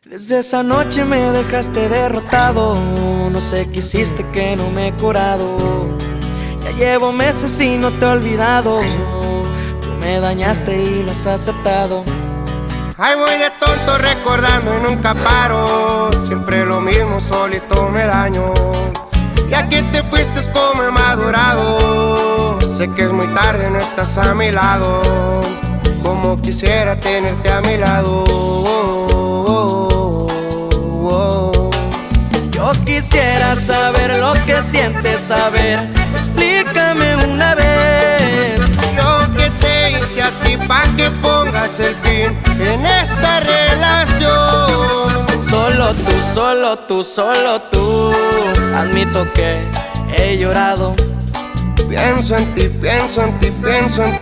Desde esa noche me dejaste derrotado. No sé qué hiciste que no me he curado. Ya llevo meses y no te he olvidado. Tú me dañaste y lo has aceptado. Ay, voy de tonto recordando y nunca paro. Siempre lo mismo, solito me daño. Ya que te fuiste es como he madurado. Sé que es muy tarde, no estás a mi lado. Como quisiera tenerte a mi lado. Yo quisiera saber lo que sientes, saber. Explícame una vez. Yo que te hice a ti pa' que pongas el fin en esta relación. Solo tú, solo tú, solo tú. Admito que he llorado. Pienso en ti, pienso en ti, pienso en ti.